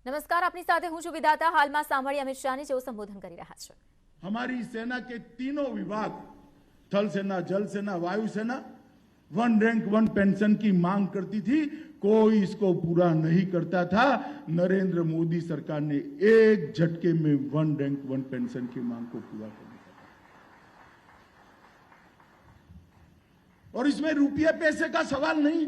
નમસ્કાર, આપની સાથે હું છું વિધાતા। હાલમાં સાંભળી અમિત શાહની જેઓ સંબોધન કરી રહ્યા છે। हमारी सेना के तीनों विभाग, थल सेना, जल सेना, वायु सेना, 1 रैंक 1 पेंशन की मांग करती थी। कोई इसको पूरा नहीं करता था। नरेंद्र मोदी सरकार ने एक झटके में 1 रैंक 1 पेंशन की मांग को पूरा कर दिया। और इसमें रुपये पैसे का सवाल नहीं,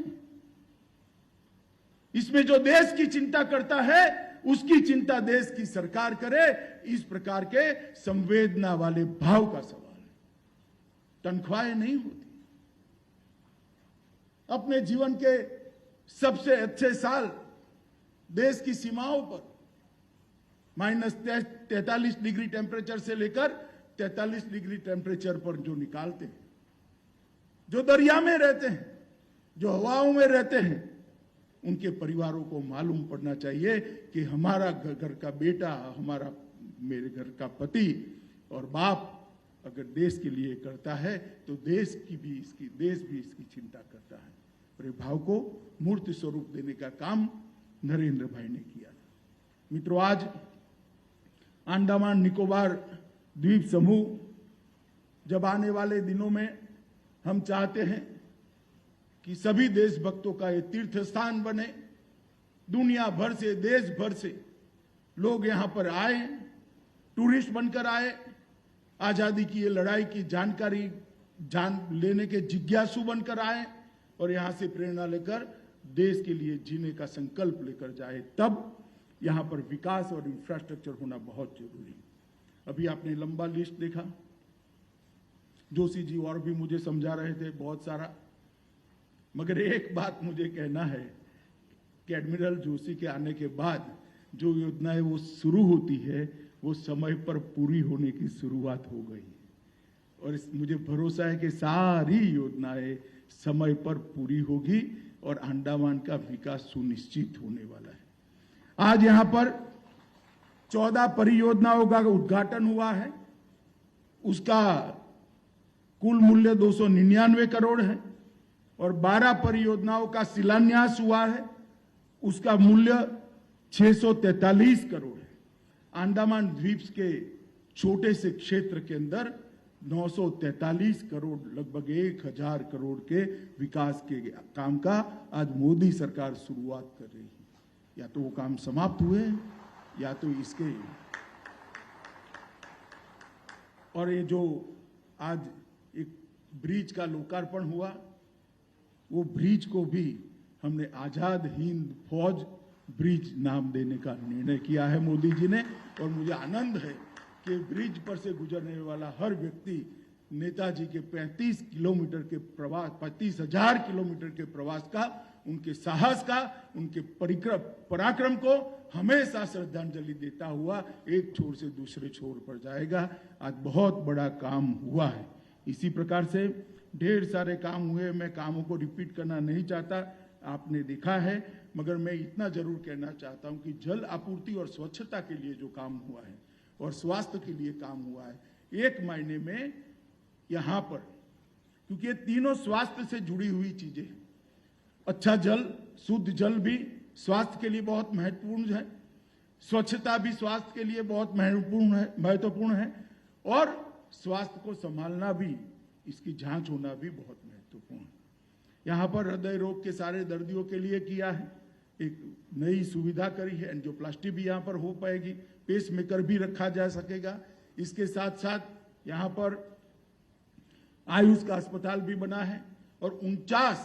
इसमें जो देश की चिंता करता है उसकी चिंता देश की सरकार करे, इस प्रकार के संवेदना वाले भाव का सवाल है। तनख्वाहें नहीं होती। अपने जीवन के सबसे अच्छे साल देश की सीमाओं पर -43 डिग्री टेम्परेचर से लेकर 43 डिग्री टेम्परेचर पर जो निकालते हैं, जो दरिया में रहते हैं, जो हवाओं में रहते हैं, उनके परिवारों को मालूम पड़ना चाहिए कि हमारा घर का बेटा, हमारा मेरे घर का पति और बाप अगर देश के लिए करता है तो देश भी इसकी चिंता करता है। और ये भाव को मूर्त स्वरूप देने का काम नरेंद्र भाई ने किया था। मित्रों, आज अंडमान निकोबार द्वीप समूह जब आने वाले दिनों में हम चाहते हैं कि सभी देशभक्तों का ये तीर्थ स्थान बने, दुनिया भर से, देश भर से लोग यहां पर आए, टूरिस्ट बनकर आए, आजादी की ये लड़ाई की जानकारी जान लेने के जिज्ञासु बनकर आए और यहां से प्रेरणा लेकर देश के लिए जीने का संकल्प लेकर जाए। तब यहां पर विकास और इंफ्रास्ट्रक्चर होना बहुत जरूरी है। अभी आपने लंबा लिस्ट देखा, जोशी जी और भी मुझे समझा रहे थे बहुत सारा, मगर एक बात मुझे कहना है कि एडमिरल जोशी के आने के बाद जो योजनाएं वो शुरू होती है वो समय पर पूरी होने की शुरुआत हो गई है। और मुझे भरोसा है कि सारी योजनाएं समय पर पूरी होगी और अंडमान का विकास सुनिश्चित होने वाला है। आज यहां पर 14 परियोजनाओं का उद्घाटन हुआ है। उसका कुल मूल्य 299 करोड़ है और 12 परियोजनाओं का शिलान्यास हुआ है, उसका मूल्य 643 करोड़ है। अंडमान द्वीप के छोटे से क्षेत्र के अंदर 943 करोड़, लगभग 1000 करोड़ के विकास के काम का आज मोदी सरकार शुरुआत कर रही है। या तो वो काम समाप्त हुए या तो इसके, और ये जो आज एक ब्रिज का लोकार्पण हुआ, वो ब्रिज को भी हमने आजाद हिंद फौज ब्रिज नाम देने का निर्णय किया है मोदी जी ने। और मुझे आनंद है कि ब्रिज पर से गुजरने वाला हर व्यक्ति नेताजी के 35 किलोमीटर के प्रवास, 35,000 किलोमीटर के प्रवास का, उनके साहस का, उनके पराक्रम को हमेशा श्रद्धांजलि देता हुआ एक छोर से दूसरे छोर पर जाएगा। आज बहुत बड़ा काम हुआ है। इसी प्रकार से ढेर सारे काम हुए। मैं कामों को रिपीट करना नहीं चाहता, आपने देखा है, मगर मैं इतना जरूर कहना चाहता हूं कि जल आपूर्ति और स्वच्छता के लिए जो काम हुआ है और स्वास्थ्य के लिए काम हुआ है, एक महीने में यहां पर, क्योंकि ये तीनों स्वास्थ्य से जुड़ी हुई चीजें हैं। अच्छा जल, शुद्ध जल भी स्वास्थ्य के लिए बहुत महत्वपूर्ण है, स्वच्छता भी स्वास्थ्य के लिए बहुत महत्वपूर्ण है और स्वास्थ्य को संभालना भी, इसकी जांच होना भी बहुत महत्वपूर्ण है। यहां पर हृदय रोग के सारे दर्दियों के लिए किया है, एक नई सुविधा करी है, एंजियोप्लास्टी भी यहां पर हो पाएगी, पेसमेकर भी रखा जा सकेगा। इसके साथ साथ यहां पर आयुष का अस्पताल भी बना है और 49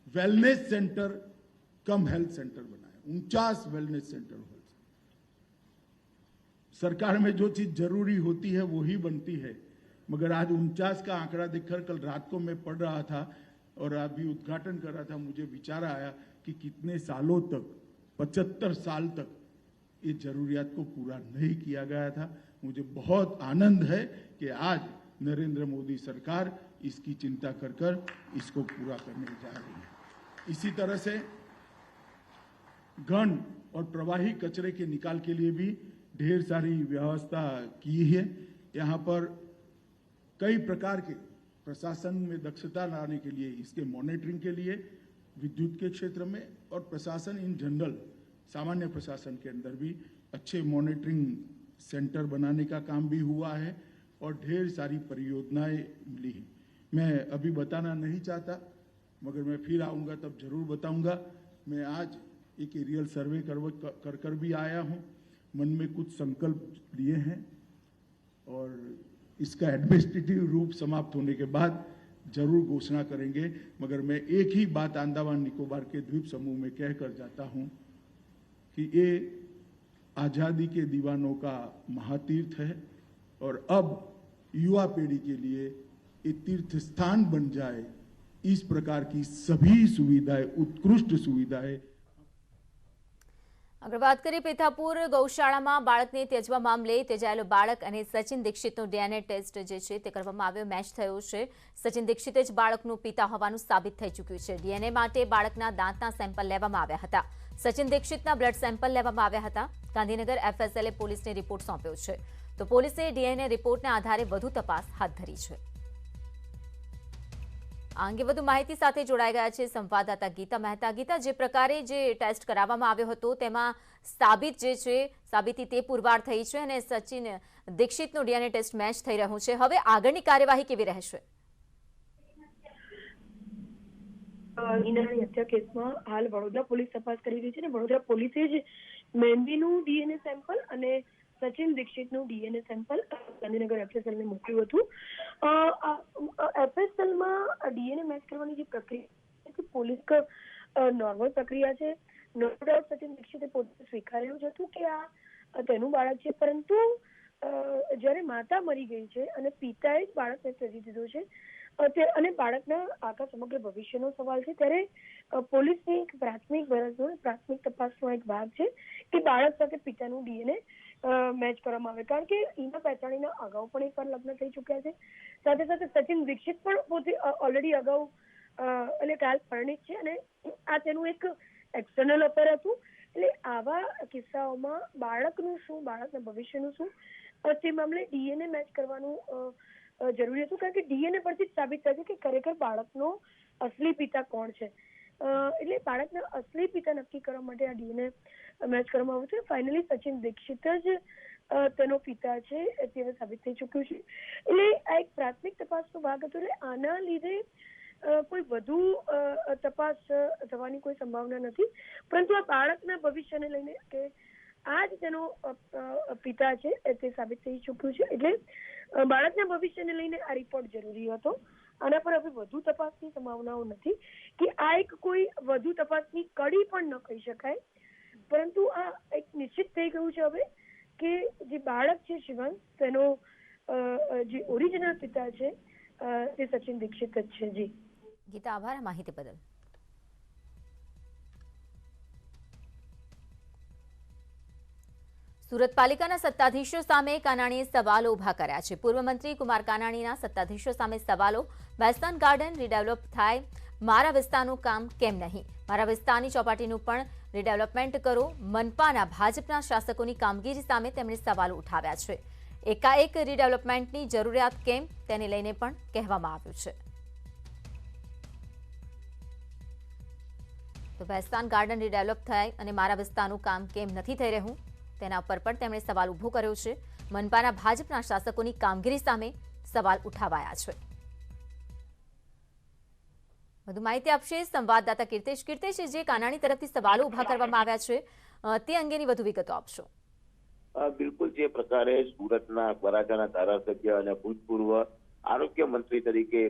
वेलनेस सेंटर कम हेल्थ सेंटर बना है। 49 वेलनेस सेंटर। सरकार में जो चीज जरूरी होती है वो ही बनती है, मगर आज 49 का आंकड़ा देखकर कल रात को मैं पढ़ रहा था और अभी उद्घाटन कर रहा था, मुझे विचार आया कि कितने सालों तक, 75 साल तक ये जरूरियात को पूरा नहीं किया गया था। मुझे बहुत आनंद है कि आज नरेंद्र मोदी सरकार इसकी चिंता कर इसको पूरा करने जा रही है। इसी तरह से घन और प्रवाही कचरे के निकाल के लिए भी ढेर सारी व्यवस्था की है। यहाँ पर कई प्रकार के प्रशासन में दक्षता लाने के लिए, इसके मॉनिटरिंग के लिए विद्युत के क्षेत्र में और प्रशासन इन जनरल सामान्य प्रशासन के अंदर भी अच्छे मॉनिटरिंग सेंटर बनाने का काम भी हुआ है और ढेर सारी परियोजनाएं मिली हैं। मैं अभी बताना नहीं चाहता, मगर मैं फिर आऊँगा तब जरूर बताऊँगा। मैं आज एक एरियल सर्वे कर भी आया हूँ, मन में कुछ संकल्प लिए हैं और इसका एडमिनिस्ट्रेटिव रूप समाप्त होने के बाद जरूर घोषणा करेंगे। मगर मैं एक ही बात अंडमान निकोबार के द्वीप समूह में कहकर जाता हूं कि ये आज़ादी के दीवानों का महातीर्थ है और अब युवा पीढ़ी के लिए ये तीर्थ स्थान बन जाए, इस प्रकार की सभी सुविधाएं, उत्कृष्ट सुविधाएं। આગળ વાત કરીએ પેથાપુર ગૌશાળામાં બાળકને ત્યજવા મામલે ત્યજાયેલો બાળક અને સચિન દીક્ષિતનો ડીએનએ ટેસ્ટ જે છે તે કરવામાં આવ્યો, મેચ થયો છે। સચિન દીક્ષિત જ બાળકનો પિતા હોવાનું સાબિત થઈ ચૂક્યું છે। ડીએનએ માટે બાળકના દાંતના સેમ્પલ લેવામાં આવ્યા હતા। સચિન દીક્ષિતના બ્લડ સેમ્પલ લેવામાં આવ્યા હતા। ગાંધીનગર એફએસએલે પોલીસને રિપોર્ટ સોંપ્યો છે, તો પોલીસે ડીએનએ રિપોર્ટના આધારે વધુ તપાસ હાથ ધરી છે। આ અંગે વધુ માહિતી સાથે જોડાઈ ગયા છે સંવાદદાતા ગીતા મહેતા। ગીતા, જે પ્રકારે જે ટેસ્ટ કરાવવામાં આવ્યો હતો તેમાં સાબિત જે છે સાબિતી તે પુરવાર થઈ છે અને સચિન દીક્ષિતનો ડીએનએ ટેસ્ટ મેચ થઈ રહ્યું છે। હવે આગળની કાર્યવાહી કેવી રહેશે? ઈનાની હત્યા કેસમાં હાલ વડોદરા પોલીસ તપાસ કરી રહી છે અને વડોદરા પોલીસે જ મહેંદીનું ડીએનએ સેમ્પલ અને સચિન દીક્ષિતનું ડીએનએ સેમ્પલ ગાંધીનગર એફએસએલને મોકલ્યું હતું। એફએસએલમાં ડીએનએ મેચ કરવાની જે પ્રક્રિયા છે પોલીસ નોર્મલ પ્રક્રિયા છે। નો ડાઉટ સચિન દીક્ષિતે પોતે સ્વીકારેલું જ હતું કે આ તેનું બાળક છે, પરંતુ જ્યારે માતા મરી ગઈ છે અને પિતાએ જ બાળકને ત્યજી દીધો છે અને બાળકના આખા સમગ્ર ભવિષ્યનો સવાલ છે, ત્યારે પોલીસની એક પ્રાથમિક તપાસનો એક ભાગ છે કે બાળક સાથે પિતાનું ડીએનએ મેચ કરવામાં આવે। કારણ કે ઈના પેચાણીના અગાઉ પણ એકવાર લગ્ન થઈ ચૂક્યા છે, સાથે સાથે સચિન દીક્ષિત પણ પોતે ઓલરેડી અગાઉ એટલે કાલ પરિણીત છે અને આ તેનું એક એક્સટર્નલ અફેર હતું। એટલે આવા કિસ્સાઓમાં બાળકનું શું, બાળકના ભવિષ્યનું શું, તે મામલે ડીએનએ મેચ કરવાનું જરૂરી હતું, કારણ કે ડીએનએ પરથી જ સાબિત થાય છે કે ખરેખર બાળકનો અસલી પિતા કોણ છે। એટલે બાળકના અસલી પિતા નક્કી કરવા માટે આ ડીએનએ મેચ કરવામાં આવ્યું છે। ફાઇનલી સચિન દીક્ષિત જ તેનો પિતા છે તે સાબિત થઈ ચૂક્યું છે। એટલે આ એક પ્રાથમિક તપાસનો ભાગ હતો। એટલે આના લીધે કોઈ વધુ તપાસ થવાની કોઈ સંભાવના નથી, પરંતુ આ બાળકના ભવિષ્યને લઈને કે આ જ તેનો પિતા છે તે સાબિત થઈ ચૂક્યું છે। એટલે બાળકના ભવિષ્યને લઈને આ રિપોર્ટ જરૂરી હતો। આના પર હવે વધુ તપાસની સંભાવનાઓ નથી કે આ એક કોઈ વધુ તપાસની કડી પણ ન કહી શકાય, પરંતુ આ એક નિશ્ચિત થઈ ગયું છે હવે કે જે બાળક છે શિવાંગ, તેનો જે ઓરિજિનલ પિતા છે તે સચિન દીક્ષિત જ છે। જી ગીતા, આભાર માહિતી બદલ। સુરત પાલિકાના સત્તાધીશો સામે કાનાણીએ સવાલો ઉભા કર્યા છે। પૂર્વ મંત્રી કુમાર કાનાણીના સત્તાધીશો સામે સવાલો, વેસ્ટર્ન ગાર્ડન રીડેવલપ થાય, મારા વિસ્તારનું કામ કેમ નહીં? મારા વિસ્તારની ચોપાટીનું પણ રીડેવલપમેન્ટ કરો। મનપાના ભાજપના શાસકોની કામગીરી સામે તેમણે સવાલો ઉઠાવ્યા છે। એકાએક રીડેવલપમેન્ટની જરૂરિયાત કેમ, તેને લઈને પણ કહેવામાં આવ્યું છે। તો વેસ્ટર્ન ગાર્ડન રીડેવલપ થાય અને મારા વિસ્તારનું કામ કેમ નથી થઈ રહ્યું તેના ઉપર પણ તેમણે સવાલ ઉભો કર્યો છે। મનપાના ભાજપના શાસકોની કામગીરી સામે સવાલ ઉઠાવાયા છે। વધુ માહિતી આપશે સંવાદદાતા કીર્તેશ। કીર્તેશ, જે કાનાણી તરફથી સવાલો ઉભા કરવામાં આવ્યા છે તે અંગેની વધુ વિગતો આપશો। બિલકુલ, જે પ્રકારે સુરતના વરાછાના ધારાસભ્ય અને ભૂતપૂર્વ આરોગ્ય મંત્રી તરીકે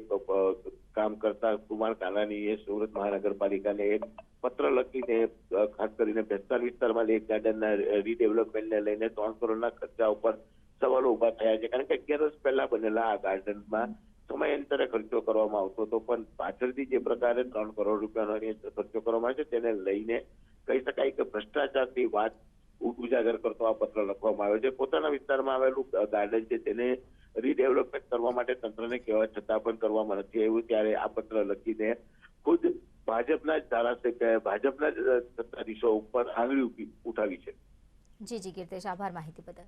કામ કરતા કુમાર કાનાણીએ સુરત મહાનગરપાલિકાને એક પત્ર લખીને ખાસ કરીને ભેસ્તાન વિસ્તારમાં લેક ગાર્ડનના રીડેવલપમેન્ટને લઈને 3 કરોડના ખર્ચા ઉપર સવાલો ઉભા થયા છે। કારણ કે 11 વર્ષ પહેલા બનેલા આ ગાર્ડનમાં સમયાંતરે ખર્ચો કરવામાં આવતો હતો, પણ પાછળથી જે પ્રકારે 3 કરોડ રૂપિયાનો ખર્ચો કરવામાં આવે છે તેને લઈને કહી શકાય કે ભ્રષ્ટાચારની વાત ઉજાગર કરતો આ પત્ર લખવામાં આવ્યો છે। પોતાના વિસ્તારમાં આવેલું ગાર્ડન છે તેને રીડેવલપમેન્ટ કરવા માટે તંત્રને કહેવા છતાં પણ કરવામાં નથી આવ્યું, ત્યારે આ પત્ર લખીને ખુદ ભાજપના જ ધારાસભ્ય, ભાજપના જ સત્તાધીશો ઉપર આંગળી ઉઠાવી છે। જી કીર્તેશ, આભાર માહિતી બદલ।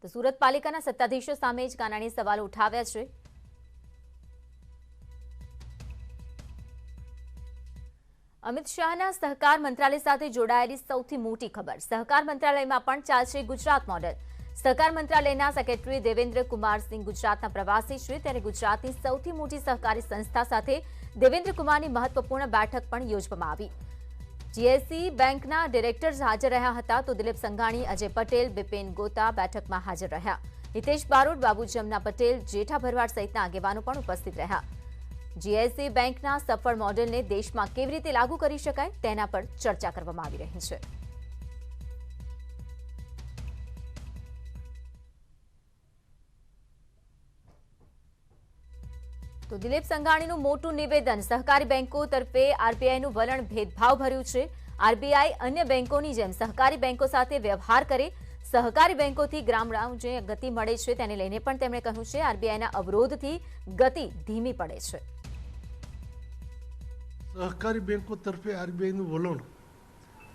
તો સુરત પાલિકાના સત્તાધીશો સામે જ કાનાણીએ સવાલો ઉઠાવ્યા છે। અમિત શાહના સહકાર મંત્રાલય સાથે જોડાયેલી સૌથી મોટી ખબર. સહકાર મંત્રાલયમાં પણ ચાલશે ગુજરાત મોડેલ. સહકાર મંત્રાલયના સેક્રેટરી દેવેન્દ્ર કુમારસિંહ ગુજરાતના પ્રવાસી છે, ત્યારે ગુજરાતની સૌથી મોટી સહકારી સંસ્થા સાથે દેવેન્દ્ર કુમારની મહત્વપૂર્ણ બેઠક પણ યોજવામાં આવી. જીએસસી બેંકના ડિરેક્ટર્સ હાજર રહ્યા હતા, તો દિલીપ સંઘાણી, અજય પટેલ, બિપિન ગોતા બેઠકમાં હાજર રહ્યા. હિતેશ બારોટ, બાબુ જમના પટેલ, જેઠા ભરવાડ સહિતના આગેવાનો પણ ઉપસ્થિત રહ્યા. જીએસસી બેંકના સફળ મોડેલને દેશમાં કેવી રીતે લાગુ કરી શકાય તેના પર ચર્ચા કરવામાં આવી રહી છે. તો દિલીપ સંઘાણીનું મોટું નિવેદન. સહકારી બેંકો તરફે આરબીઆઈનું વલણ ભેદભાવ ભર્યું છે. આરબીઆઈ અન્ય બેંકોની જેમ સહકારી બેંકો સાથે વ્યવહાર કરે. સહકારી બેંકોથી ગામડાઓ જે ગતિ મળે છે તેને લઈને પણ તેમણે કહ્યું છે આરબીઆઈના અવરોધથી ગતિ ધીમી પડે છે. સહકારી બેંકો તરફે આરબીઆઈનું વલણ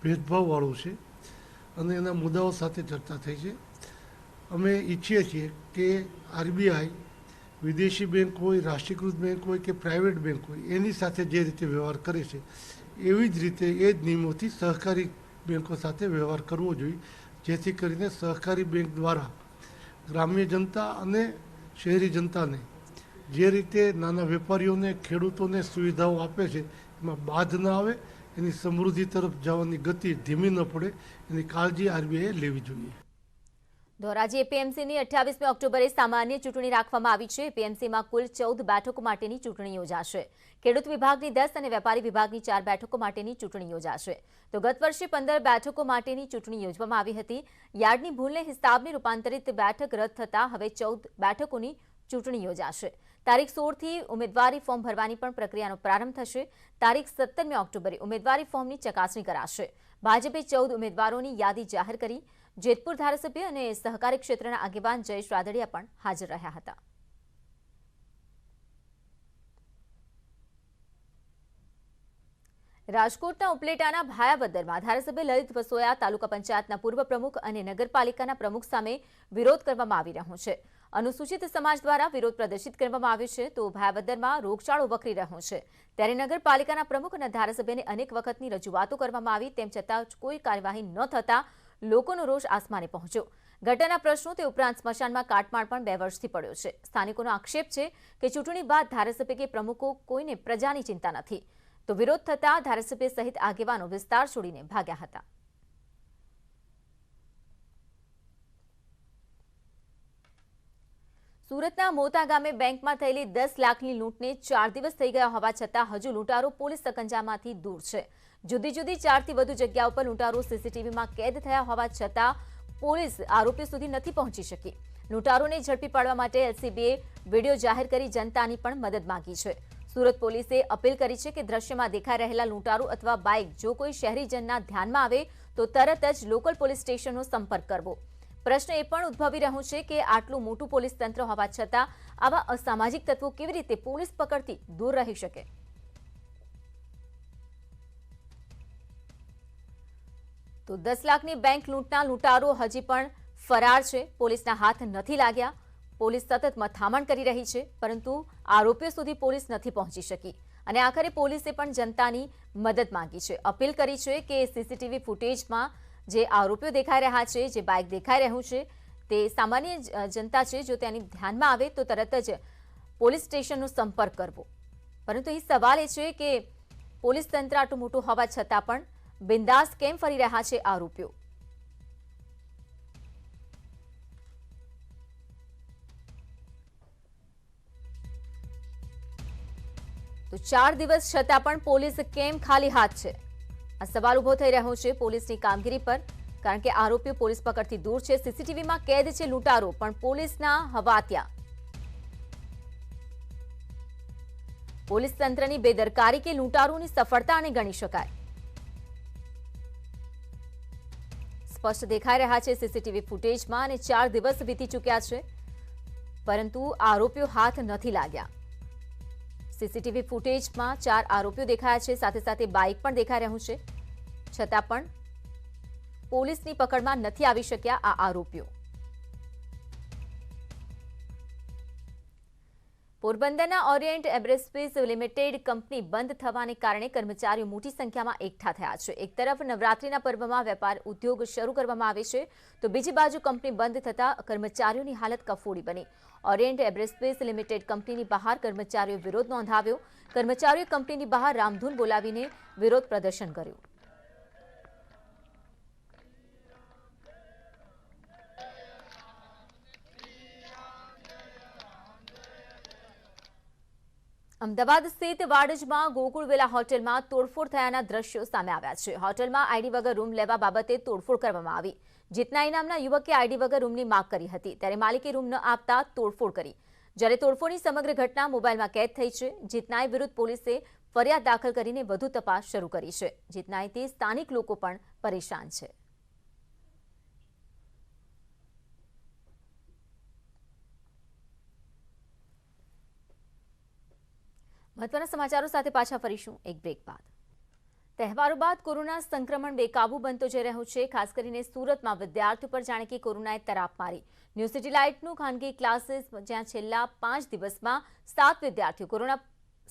ભેદભાવવાળું છે અને એના મુદ્દાઓ સાથે ચર્ચા થઈ છે. અમે ઈચ્છીએ છીએ કે આરબીઆઈ વિદેશી બેંક હોય, રાષ્ટ્રીયકૃત બેંક હોય કે પ્રાઇવેટ બેંક હોય, એની સાથે જે રીતે વ્યવહાર કરે છે એવી જ રીતે એ જ નિયમોથી સહકારી બેંકો સાથે વ્યવહાર કરવો જોઈએ, જેથી કરીને સહકારી બેંક દ્વારા ગ્રામ્ય જનતા અને શહેરી જનતાને જે રીતે નાના વેપારીઓને, ખેડૂતોને સુવિધાઓ આપે છે એમાં બાધ ના આવે, એની સમૃદ્ધિ તરફ જવાની ગતિ ધીમી ન પડે, એની કાળજી આરબીઆઈએ લેવી જોઈએ. ધોરાજી એપીએમસીની 28મી ઓક્ટોબરે સામાન્ય ચૂંટણી રાખવામાં આવી છે. એપીએમસીમાં કુલ 14 બેઠકો માટેની ચૂંટણી યોજાશે. ખેડૂત વિભાગની 10 અને વેપારી વિભાગની 4 બેઠકો માટેની ચૂંટણી યોજાશે. તો ગત વર્ષે 15 બેઠકો માટેની ચૂંટણી યોજવામાં આવી હતી. યાર્ડની ભૂલને હિસાબની રૂપાંતરિત બેઠક રદ થતાં હવે 14 બેઠકોની ચૂંટણી યોજાશે. તારીખ 16થી ઉમેદવારી ફોર્મ ભરવાની પણ પ્રક્રિયાનો પ્રારંભ થશે. તારીખ 17મી ઓક્ટોબરે ઉમેદવારી ફોર્મની ચકાસણી કરાશે. ભાજપે 14 ઉમેદવારોની યાદી જાહેર કરી. જેતપુર ધારાસભ્ય અને સહકારી ક્ષેત્રના આગેવાન જયેશ રાદડિયા પણ હાજર રહ્યા હતા. રાજકોટના ઉપલેટાના ભાયાવદરમાં ધારાસભ્ય લલિત વસોયા, તાલુકા પંચાયતના પૂર્વ પ્રમુખ અને નગરપાલિકાના પ્રમુખ સામે વિરોધ કરવામાં આવી રહ્યો છે. અનુસૂચિત સમાજ દ્વારા વિરોધ પ્રદર્શિત કરવામાં આવ્યો છે. તો ભાયાવદરમાં રોગચાળો વકરી રહ્યો છે, ત્યારે નગરપાલિકાના પ્રમુખ અને ધારાસભ્યને અનેક વખતની રજૂઆતો કરવામાં આવી, તેમ છતાં કોઈ કાર્યવાહી ન થતા લોકોનો રોષ આસમાને પહોંચ્યો. ગટરના પ્રશ્નો તે ઉપરાંત સ્મશાનમાં કાટમાળ પણ 2 વર્ષથી પડ્યો છે. સ્થાનિકોનો આક્ષેપ છે કે ચૂંટણી બાદ ધારાસભ્ય કે પ્રમુખો કોઈને પ્રજાની ચિંતા નથી. તો વિરોધ થતા ધારાસભ્ય સહિત આગેવાનો વિસ્તાર છોડીને ભાગ્યા હતા. સુરતના મોતા ગામે બેંકમાં થયેલી 10 લાખની લૂંટને 4 દિવસ થઈ ગયા હોવા છતાં હજુ લૂંટારો પોલીસ સકંજામાંથી દૂર છે. જુદી જુદી 4થી વધુ જગ્યાઓ પર લૂંટારો સીસીટીવીમાં કેદ થયા હોવા છતાં પોલીસ આરોપીઓ સુધી નથી પહોંચી શકી. લૂંટારોને ઝડપી પાડવા માટે એલસીબીએ વિડીયો જાહેર કરી જનતાની પણ મદદ માંગી છે. સુરત પોલીસે અપીલ કરી છે કે દ્રશ્યમાં દેખાઈ રહેલા લૂંટારો અથવા બાઇક જો કોઈ શહેરીજનના ધ્યાનમાં આવે તો તરત જ લોકલ પોલીસ સ્ટેશનનો સંપર્ક કરવો. પ્રશ્ન એ પણ ઉદ્ભવી રહ્યો છે કે આટલું મોટું પોલીસ તંત્ર હોવા છતાં આવા અસામાજિક તત્વો કેવી રીતે પોલીસ પકડથી દૂર રહી શકે. તો 10 લાખની બેંક લૂંટના લૂંટારો હજી પણ ફરાર છે. પોલીસના હાથ નથી લાગ્યા. પોલીસ સતત મથામણ કરી રહી છે, પરંતુ આરોપીઓ સુધી પોલીસ નથી પહોંચી શકી અને આખરે પોલીસે પણ જનતાની મદદ માંગી છે. અપીલ કરી છે કે સીસીટીવી ફૂટેજમાં જે આરોપીઓ દેખાઈ રહ્યા છે, જે બાઇક દેખાઈ રહ્યું છે, તે સામાન્ય જનતા છે, જો તેની ધ્યાનમાં આવે તો તરત જ પોલીસ સ્ટેશનનો સંપર્ક કરવો. પરંતુ અહીં સવાલ એ છે કે પોલીસ તંત્ર આટલું મોટું હોવા છતાં પણ બિંદાસ કેમ ફરી રહ્યા છે આરોપીઓ. તો 4 દિવસ છતાં પણ પોલીસ કેમ ખાલી હાથ છે? આ સવાલ ઉભો થઈ રહ્યો છે પોલીસની કામગીરી પર, કારણ કે આરોપીઓ પોલીસ પકડથી દૂર છે. સીસીટીવીમાં કેદ છે લૂંટારો, પણ પોલીસના હવાત્યા. પોલીસ તંત્રની બેદરકારી કે લૂંટારોની સફળતાને ગણી શકાય. સ્પષ્ટ દેખાઈ રહ્યા છે સીસીટીવી ફૂટેજમાં અને 4 દિવસ વીતી ચૂક્યા છે, પરંતુ આરોપીઓ હાથ નથી લાગ્યા. સીસીટીવી ફૂટેજમાં 4 આરોપીઓ દેખાયા છે, સાથે સાથે બાઇક પણ દેખાઈ રહ્યું છે, છતાં પણ પોલીસની પકડમાં નથી આવી શક્યા આ આરોપીઓ. પોરબંદરના ઓરિયન્ટ એબ્રેસ્પેસ લિમિટેડ કંપની બંધ થવાને કારણે કર્મચારીઓ મોટી સંખ્યામાં એકઠા થયા છે. એક તરફ નવરાત્રીના પર્વમાં વેપાર ઉદ્યોગ શરૂ કરવામાં આવે છે, તો બીજી બાજુ કંપની બંધ થતાં કર્મચારીઓની હાલત કફોડી બની. ઓરિયન્ટ એબ્રેસ્પેસ લિમિટેડ કંપનીની બહાર કર્મચારીઓએ વિરોધ નોંધાવ્યો. કર્મચારીઓએ કંપનીની બહાર રામધૂન બોલાવીને વિરોધ પ્રદર્શન કર્યું. અમદાવાદ સ્થિત વાડજમાં ગોકુળવેલા હોટેલમાં તોડફોડ થયાના દ્રશ્યો સામે આવ્યા છે. હોટેલમાં આઈડી વગર રૂમ લેવા બાબતે તોડફોડ કરવામાં આવી. જીતનાઈ નામના યુવકે આઈડી વગર રૂમની માંગ કરી હતી, ત્યારે માલિકે રૂમ ન આપતા તોડફોડ કરી. જ્યારે તોડફોડની સમગ્ર ઘટના મોબાઈલમાં કેદ થઈ છે. જીતનાઈ વિરુદ્ધ પોલીસે ફરિયાદ દાખલ કરીને વધુ તપાસ શરૂ કરી છે. જીતનાઈથી સ્થાનિક લોકો પણ પરેશાન છે. મહત્વના સમાચારો સાથે પાછા ફરીશું એક બ્રેક બાદ. તહેવારો બાદ કોરોના સંક્રમણ બેકાબુ બનતો જઈ રહ્યો છે. ખાસ કરીને સુરતમાં વિદ્યાર્થીઓ પર જાણે કે કોરોનાએ તરાપ મારી. ન્યૂ સિટી લાઇટનું ખાનગી ક્લાસીસ જ્યાં છેલ્લા 5 દિવસમાં 7 વિદ્યાર્થીઓ કોરોના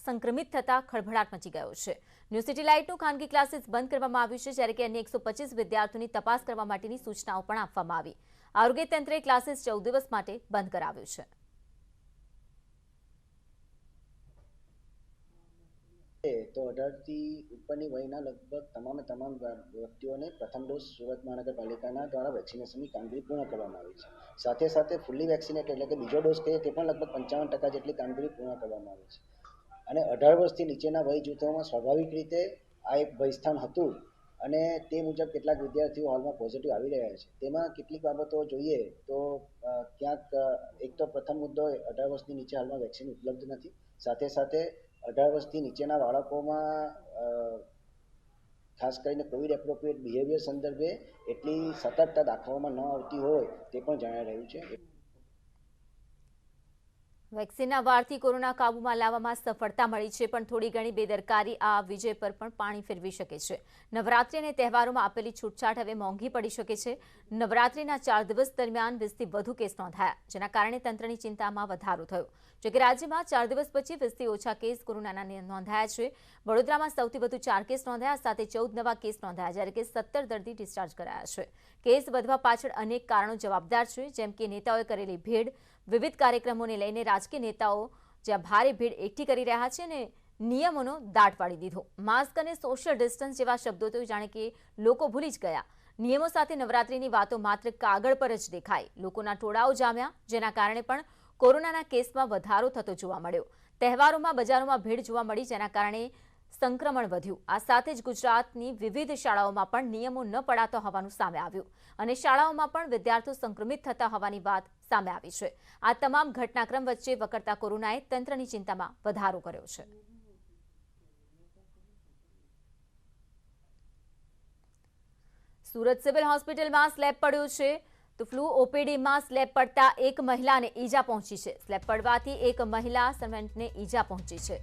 સંક્રમિત થતા ખળભળાટ મચી ગયો છે. ન્યૂ સિટી લાઇટનું ખાનગી ક્લાસીસ બંધ કરવામાં આવ્યું છે, જ્યારે કે અન્ય 125 વિદ્યાર્થીઓની તપાસ કરવા માટેની સૂચનાઓ પણ આપવામાં આવી. આરોગ્ય તંત્રે ક્લાસીસ 14 દિવસ માટે બંધ કરાવ્યું છે. તો 18થી ઉપરની વયના લગભગ તમામ વ્યક્તિઓને પ્રથમ ડોઝ સુરત મહાનગરપાલિકાના દ્વારા વેક્સિનેશનની કામગીરી પૂર્ણ કરવામાં આવી છે. સાથે સાથે ફૂલ્લી વેક્સિનેટ એટલે કે બીજો ડોઝ કહીએ તે પણ લગભગ 55% જેટલી કામગીરી પૂર્ણ કરવામાં આવી છે. અને 18 વર્ષથી નીચેના વય જૂથોમાં સ્વાભાવિક રીતે આ એક ભયસ્થાન હતું અને તે મુજબ કેટલાક વિદ્યાર્થીઓ હાલમાં પોઝિટિવ આવી રહ્યા છે. તેમાં કેટલીક બાબતો જોઈએ તો ક્યાંક એક તો પ્રથમ મુદ્દો 18 વર્ષની નીચે હાલમાં વેક્સિન ઉપલબ્ધ નથી. સાથે સાથે 18 વર્ષથી નીચેના બાળકોમાં ખાસ કરીને કોવિડ એપ્રોપ્રિએટ બિહેવિયર સંદર્ભે એટલી સતર્કતા દાખવવામાં ન આવતી હોય તે પણ જણાઈ રહ્યું છે. વેક્સિનના વારથી કોરોના કાબૂમાં લાવવામાં સફળતા મળી છે, પણ થોડી ઘણી બેદરકારી આ વિજય પર પણ પાણી ફેરવી શકે છે. નવરાત્રી અને તહેવારોમાં આપેલી છૂટછાટ હવે મોંઘી પડી શકે છે. નવરાત્રીના 4 દિવસ દરમિયાન 20થી વધુ કેસ નોંધાયા, જેના કારણે તંત્રની ચિંતામાં વધારો થયો. જો કે રાજ્યમાં 4 દિવસ પછી 20થી ઓછા કેસ કોરોનાના નોંધાયા છે. વડોદરામાં સૌથી વધુ 4 કેસ નોંધાયા, સાથે 14 નવા કેસ નોંધાયા, જ્યારે કે 17 દર્દી ડિસ્ચાર્જ કરાયા છે. કેસ વધવા પાછળ અનેક કારણો જવાબદાર છે, જેમ કે નેતાઓએ કરેલી ભીડ, વિવિધ કાર્યક્રમોને લઈને રાજકીય નેતાઓ જ્યાં ભારે ભીડ એકઠી કરી રહ્યા છે અને નિયમોનો દાટ પાડી દીધો. માસ્ક અને સોશિયલ ડિસ્ટન્સ જેવા શબ્દો તો જાણે કે લોકો ભૂલી જ ગયા. નિયમો સાથે નવરાત્રીની વાતો માત્ર કાગળ પર જ દેખાઈ. લોકોના ટોળાઓ જામ્યા, જેના કારણે પણ કોરોનાના કેસમાં વધારો થતો જોવા મળ્યો. તહેવારોમાં બજારોમાં ભીડ જોવા મળી, જેના કારણે સંક્રમણ વધ્યું. આ સાથે જ ગુજરાતની વિવિધ શાળાઓમાં પણ નિયમો ન પડાતા હોવાનું સામે આવ્યું અને શાળાઓમાં પણ વિદ્યાર્થીઓ સંક્રમિત થતા હોવાની વાત સામે આવી છે. આ તમામ ઘટનાક્રમ વચ્ચે વકરતા કોરોનાએ તંત્રની ચિંતામાં વધારો કર્યો છે. સુરત સિવિલ હોસ્પિટલમાં સ્લેબ પડ્યો છે, તો ફ્લૂ ઓપીડીમાં સ્લેબ પડતા એક મહિલાને ઈજા પહોંચી છે. સ્લેબ પડવાથી એક મહિલા સર્વન્ટને ઈજા પહોંચી છે.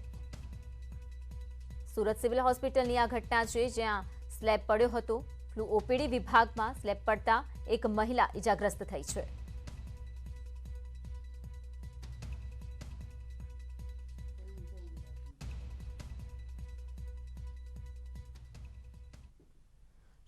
સુરત સિવિલ હોસ્પિટલની આ ઘટના છે, જ્યાં સ્લેબ પડ્યો હતો. ફ્લૂ ઓપીડી વિભાગમાં સ્લેબ પડતા એક મહિલા ઈજાગ્રસ્ત થઈ છે.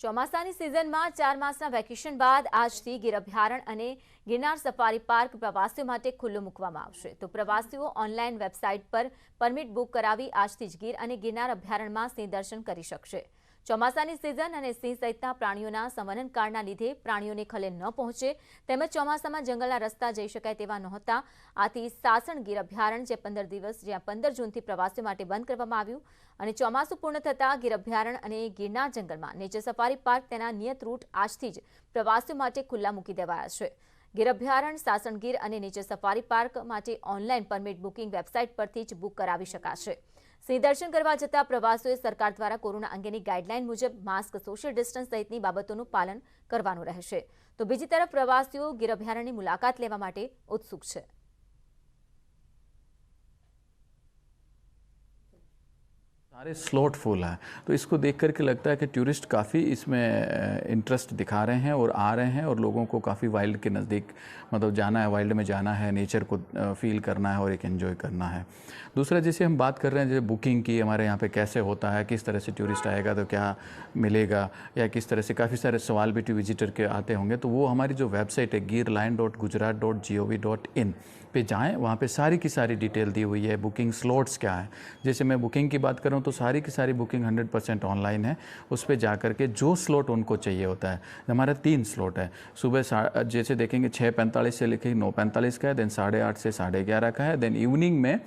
ચોમાસાની સિઝનમાં 4 માસના વેકેશન બાદ આજથી ગીર અભયારણ્ય અને ગિરનાર સફારી પાર્ક પ્રવાસીઓ માટે ખુલ્લું મૂકવામાં આવશે. તો પ્રવાસીઓ ઓનલાઈન વેબસાઇટ પર પરમિટ બુક કરાવી આજથી જ ગીર અને ગિરનાર અભયારણ્યમાં સિંહ દર્શન કરી શકશે. ચોમાસાની સિઝન અને સિંહ સહિતના પ્રાણીઓના સંવનનકાળના લીધે પ્રાણીઓને ખલેલ ન પહોંચે, તેમજ ચોમાસામાં જંગલના રસ્તા જઈ શકાય તેવા નહોતા. આથી સાસણ ગીર અભયારણ્ય જે 15 દિવસ જ્યાં 15 જૂનથી પ્રવાસીઓ માટે બંધ કરવામાં આવ્યું અને ચોમાસું પૂર્ણ થતાં ગીર અભયારણ્ય અને ગિરનાર જંગલમાં નેચર સફારી પાર્ક તેના નિયત રૂટ આજથી જ પ્રવાસીઓ માટે ખુલ્લા મૂકી દેવાયા છે. ગીર અભયારણ્ય, સાસણ ગીર અને નેચર સફારી પાર્ક માટે ઓનલાઈન પરમિટ બુકિંગ વેબસાઇટ પરથી જ બુક કરાવી શકાશે. સિંહ દર્શન કરવા જતા પ્રવાસીઓએ સરકાર દ્વારા કોરોના અંગેની ગાઈડલાઈન મુજબ માસ્ક, સોશિયલ ડિસ્ટન્સ સહિતની બાબતોનું પાલન કરવાનું રહેશે. તો બીજી તરફ પ્રવાસીઓ ગીર અભયારણ્યની મુલાકાત લેવા માટે ઉત્સુક છે. सारे स्लॉट फुल हैं, तो इसको देख करके लगता है कि टूरिस्ट काफ़ी इसमें इंटरेस्ट दिखा रहे हैं और आ रहे हैं, और लोगों को काफ़ी वाइल्ड के नज़दीक मतलब जाना है, वाइल्ड में जाना है, नेचर को फील करना है और एक एंजॉय करना है। दूसरा, जैसे हम बात कर रहे हैं जैसे बुकिंग की हमारे यहाँ पे कैसे होता है, किस तरह से टूरिस्ट आएगा तो क्या मिलेगा, या किस तरह से काफ़ी सारे सवाल भी विजिटर के आते होंगे, तो वो हमारी जो वेबसाइट है girline.gujarat.gov.in पे जाएं, वहाँ पे सारी की सारी डिटेल दी हुई है। बुकिंग स्लॉट्स क्या है, जैसे मैं बुकिंग की बात करूँ तो सारी की सारी बुकिंग 100% ऑनलाइन है। उस पर जा कर के जो स्लॉट उनको चाहिए होता है, हमारा 3 स्लॉट है। सुबह जैसे देखेंगे 6:45 से लेकर 9:45 का है, देन 8:30 से 11:30 का है, देन इवनिंग में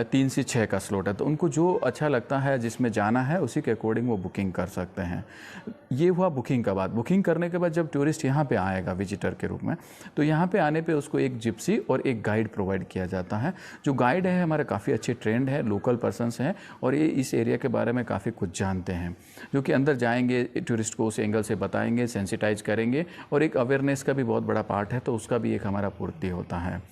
3 से 6 का स्लॉट है। तो उनको जो अच्छा लगता है, जिसमें जाना है, उसी के अकॉर्डिंग वो बुकिंग कर सकते हैं। ये हुआ बुकिंग का बात। बुकिंग करने के बाद जब टूरिस्ट यहाँ पे आएगा विजिटर के रूप में, तो यहाँ पे आने पे उसको एक जिप्सी और एक गाइड प्रोवाइड किया जाता है। जो गाइड है हमारे काफ़ी अच्छे ट्रेंड है, लोकल पर्सन्स हैं और ये इस एरिया के बारे में काफ़ी कुछ जानते हैं, जो कि अंदर जाएंगे टूरिस्ट को उस एंगल से बताएंगे, सेंसिटाइज करेंगे, और एक अवेयरनेस का भी बहुत बड़ा पार्ट है, तो उसका भी एक हमारा पूर्ति होता है।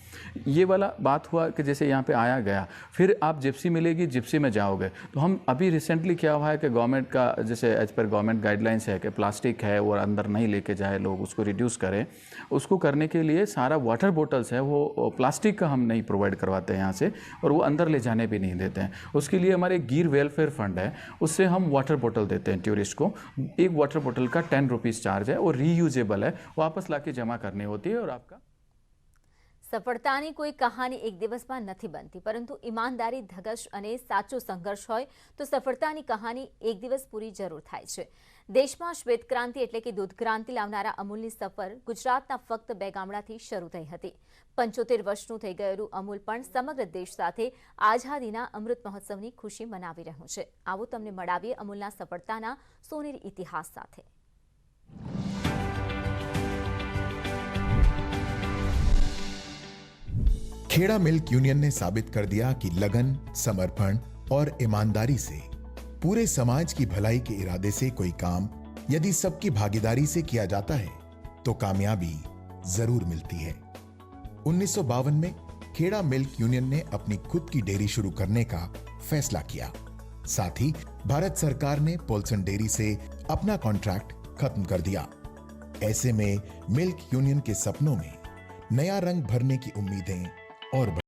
ये वाला बात हुआ कि जैसे यहाँ पे आया गया, फिर आप जिप्सी मिलेगी, जिप्सी में जाओगे। तो हम अभी रिसेंटली क्या हुआ है कि गवर्नमेंट का जैसे एज पर गवर्नमेंट गाइडलाइंस है कि प्लास्टिक है वो अंदर नहीं लेके जाए, लोग उसको रिड्यूस करें। उसको करने के लिए सारा वाटर बॉटल्स है वो प्लास्टिक का हम नहीं प्रोवाइड करवाते हैं यहाँ से, और वो अंदर ले जाने भी नहीं देते हैं। उसके लिए हमारे गिर वेलफेयर फंड है, उससे हम वाटर बॉटल देते हैं टूरिस्ट को। एक वाटर बॉटल का 10 रुपीज़ चार्ज है और रीयूजेबल है, वापस ला के जमा करनी होती है। और आपका સફળતાની કોઈ કહાની એક દિવસમાં નથી બનતી, પરંતુ ઈમાનદારી, ધગશ અને સાચો સંઘર્ષ હોય તો સફળતાની કહાની એક દિવસ પૂરી જરૂર થાય છે। દેશમાં શ્વેત ક્રાંતિ એટલે કે દૂધ ક્રાંતિ લાવનારા અમૂલની સફર ગુજરાતના ફક્ત 2 ગામડાથી શરૂ થઈ હતી। 75 વર્ષનું થઈ ગયેલું અમૂલ પણ સમગ્ર દેશ સાથે આઝાદીના અમૃત મહોત્સવની ખુશી મનાવી રહ્યું છે। આવો તમને મળાવીએ અમૂલના સફળતાના સોનેરી ઇતિહાસ સાથે। खेड़ा मिल्क यूनियन ने साबित कर दिया कि लगन, समर्पण और ईमानदारी से पूरे समाज की भलाई के इरादे से कोई काम यदि सबकी भागीदारी से किया जाता है तो कामयाबी जरूर मिलती है। 1952 में खेड़ा मिल्क यूनियन ने अपनी खुद की डेयरी शुरू करने का फैसला किया। साथ ही भारत सरकार ने पोल्सन डेयरी से अपना कॉन्ट्रैक्ट खत्म कर दिया। ऐसे में मिल्क यूनियन के सपनों में नया रंग भरने की उम्मीदें और